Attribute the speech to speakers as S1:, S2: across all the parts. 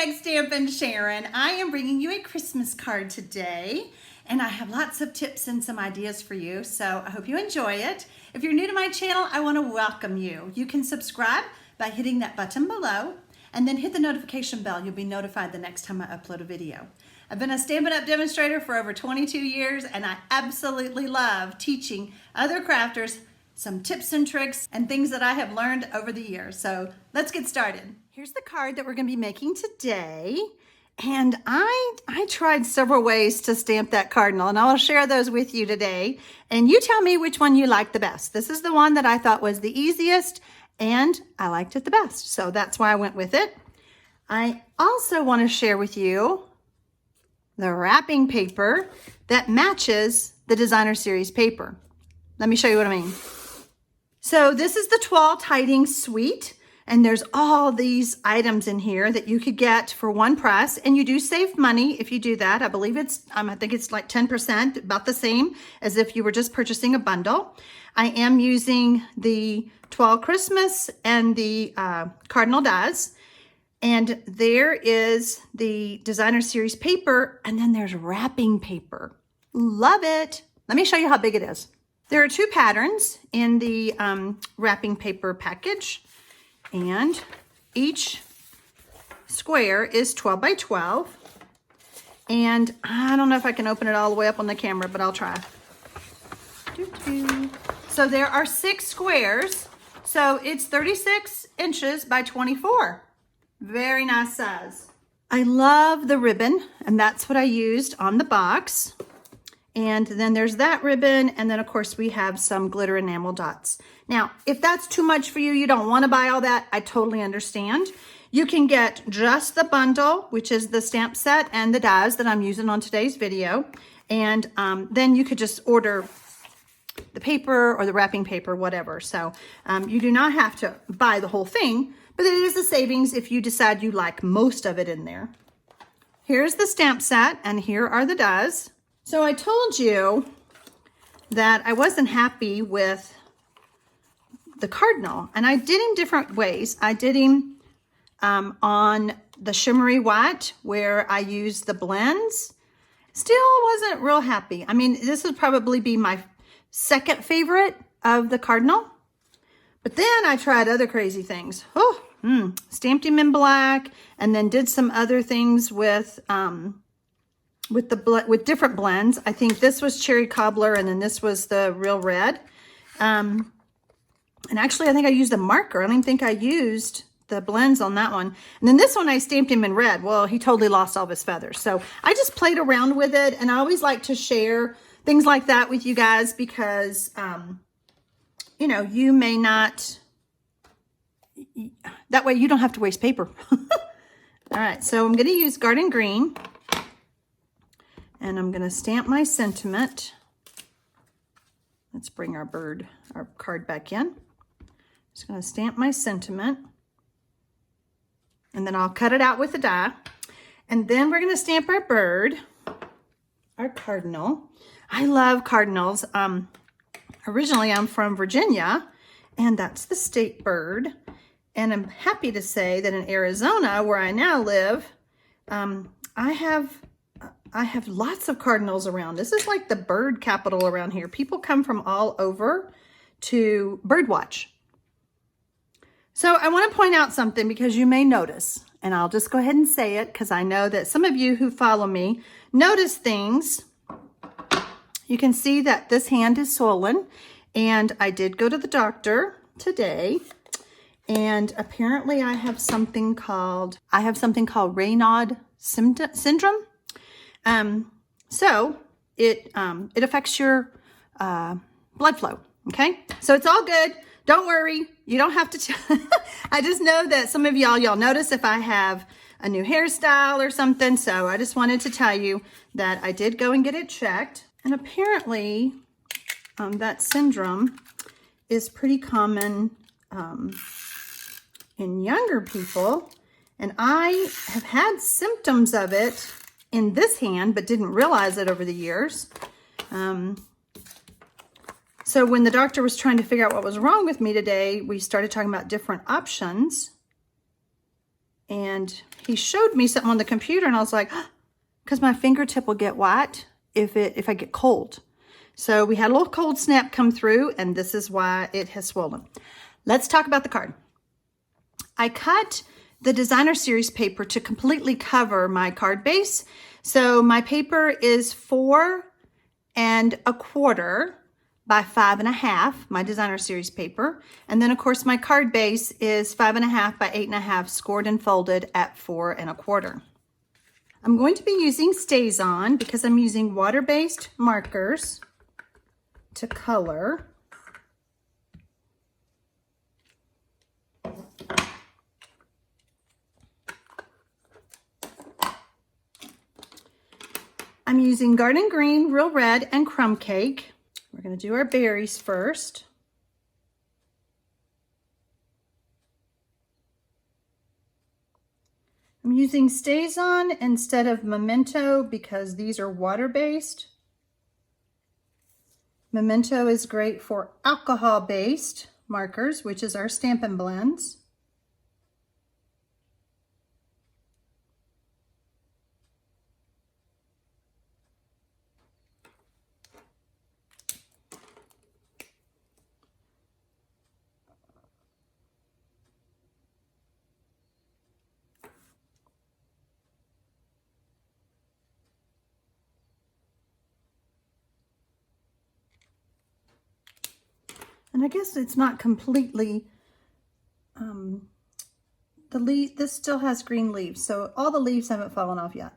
S1: TxStampin Sharon. I am bringing you a Christmas card today, and I have lots of tips and some ideas for you, so I hope you enjoy it. If you're new to my channel, I want to welcome you. You can subscribe by hitting that button below, and then hit the notification bell. You'll be notified the next time I upload a video. I've been a Stampin' Up! Demonstrator for over 22 years, and I absolutely love teaching other crafters some tips and tricks and things that I have learned over the years. So let's get started. Here's the card that we're going to be making today. And I tried several ways to stamp that cardinal, and I'll share those with you today. And you tell me which one you like the best. This is the one that I thought was the easiest, and I liked it the best. So that's why I went with it. I also want to share with you the wrapping paper that matches the Designer Series paper. Let me show you what I mean. So this is the Toile Tidings Suite, and there's all these items in here that you could get for one price, and you do save money if you do that. I believe it's, I think it's like 10%, about the same as if you were just purchasing a bundle. I am using the Toile Christmas and the Cardinal dies, and there is the Designer Series paper, and then there's wrapping paper. Love it. Let me show you how big it is. There are two patterns in the wrapping paper package, and each square is 12 by 12. And I don't know if I can open it all the way up on the camera, but I'll try. So there are 6 squares. So it's 36 inches by 24. Very nice size. I love the ribbon, and that's what I used on the box. And then there's that ribbon, and then of course we have some glitter enamel dots. Now, if that's too much for you, you don't want to buy all that, I totally understand. You can get just the bundle, which is the stamp set and the dies that I'm using on today's video. And then you could just order the paper or the wrapping paper, whatever. So you do not have to buy the whole thing, but it is a savings if you decide you like most of it in there. Here's the stamp set, and here are the dies. So I told you that I wasn't happy with the Cardinal, and I did him different ways. I did him on the shimmery white where I used the blends. Still wasn't real happy. I mean, this would probably be my second favorite of the Cardinal. But then I tried other crazy things. Stamped him in black, and then did some other things with different blends. I think this was cherry cobbler, and then this was the real red. And actually, I think I used a marker. I don't even think I used the blends on that one. And then this one, I stamped him in red. Well, he totally lost all of his feathers. So I just played around with it, and I always like to share things like that with you guys because, you know, you may not, that way you don't have to waste paper. All right, so I'm going to use Garden Green. And I'm going to stamp my sentiment. Let's bring our card back in. Just going to stamp my sentiment. And then I'll cut it out with a die. And then we're going to stamp our bird, our cardinal. I love cardinals. Originally, I'm from Virginia, and that's the state bird. And I'm happy to say that in Arizona, where I now live, I have lots of cardinals around. This is like the bird capital around here. People come from all over to birdwatch. So I want to point out something because you may notice, and I'll just go ahead and say it because I know that some of you who follow me notice things. You can see that this hand is swollen, and I did go to the doctor today, and apparently I have something called Raynaud syndrome. So it affects your blood flow. Okay, so it's all good. Don't worry. You don't have to. I just know that some of y'all notice if I have a new hairstyle or something. So I just wanted to tell you that I did go and get it checked, and apparently that syndrome is pretty common in younger people, and I have had symptoms of it in this hand, but didn't realize it over the years. So when the doctor was trying to figure out what was wrong with me today, we started talking about different options. And he showed me something on the computer, and I was like, because my fingertip will get white if I get cold. So we had a little cold snap come through, and this is why it has swollen. Let's talk about the card. I cut the designer series paper to completely cover my card base. So my paper is 4 1/4 by 5 1/2, my designer series paper. And then of course my card base is 5 1/2 by 8 1/2, scored and folded at 4 1/4. I'm going to be using StazOn because I'm using water-based markers to color. I'm using Garden Green, Real Red, and Crumb Cake. We're going to do our berries first. I'm using StazOn instead of Memento because these are water-based. Memento is great for alcohol-based markers, which is our Stampin' blends. And I guess it's not completely, this still has green leaves, so all the leaves haven't fallen off yet.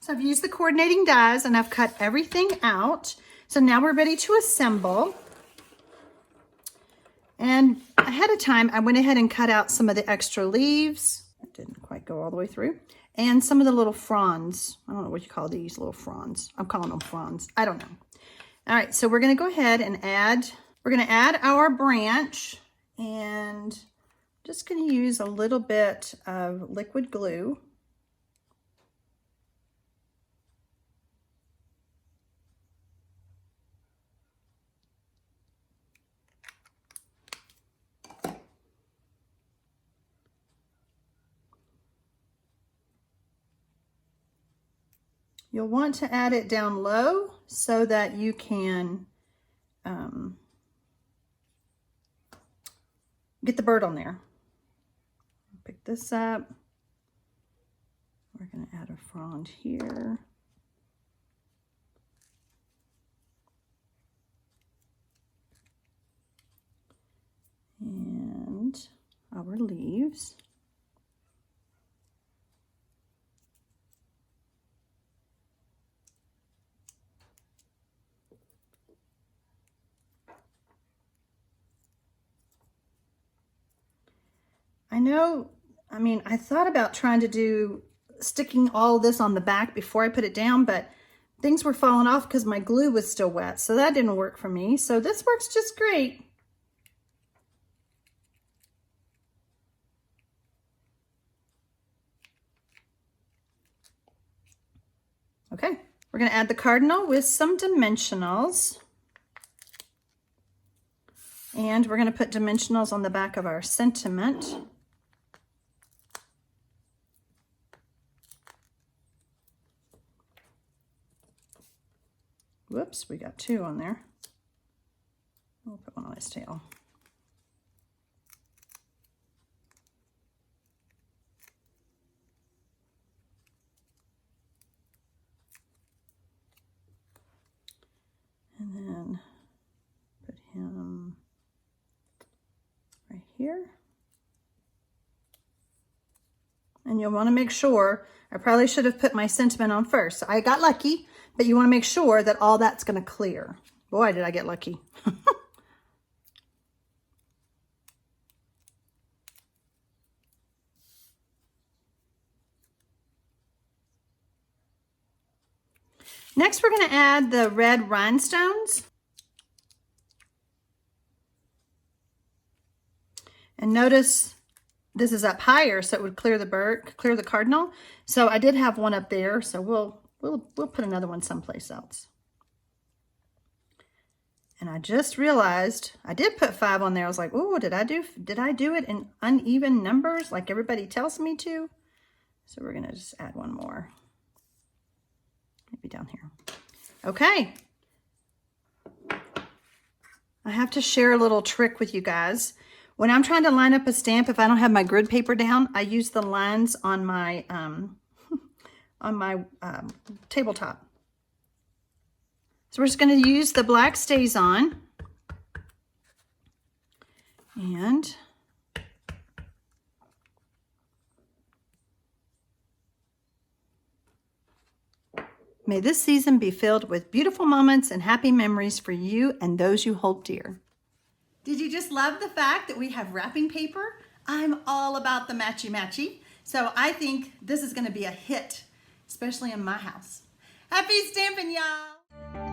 S1: So I've used the coordinating dies and I've cut everything out. So now we're ready to assemble. And ahead of time, I went ahead and cut out some of the extra leaves. It didn't quite go all the way through. And some of the little fronds. I don't know what you call these little fronds. I'm calling them fronds. I don't know. All right, so we're gonna go ahead and we're gonna add our branch, and just gonna use a little bit of liquid glue. You'll want to add it down low so that you can get the bird on there. Pick this up. We're going to add a frond here. And our leaves. I thought about trying to do sticking all this on the back before I put it down, but things were falling off because my glue was still wet, so that didn't work for me. So this works just great. Okay, we're going to add the cardinal with some dimensionals. And we're going to put dimensionals on the back of our sentiment. Whoops, we got 2 on there. We'll put one on his tail. And then put him right here. And you'll want to make sure, I probably should have put my sentiment on first. So I got lucky, but you want to make sure that all that's going to clear. Boy, did I get lucky. Next, we're going to add the red rhinestones. And notice this is up higher, so it would clear the cardinal. So I did have one up there, so we'll put another one someplace else. And I just realized I did put 5 on there. I was like, oh, did I do it in uneven numbers like everybody tells me to? So we're gonna just add one more. Maybe down here. Okay. I have to share a little trick with you guys. When I'm trying to line up a stamp, if I don't have my grid paper down, I use the lines on my tabletop. So we're just going to use the black stays on, and may this season be filled with beautiful moments and happy memories for you and those you hold dear. Did you just love the fact that we have wrapping paper? I'm all about the matchy. So I think this is going to be a hit, especially in my house. Happy stamping, y'all!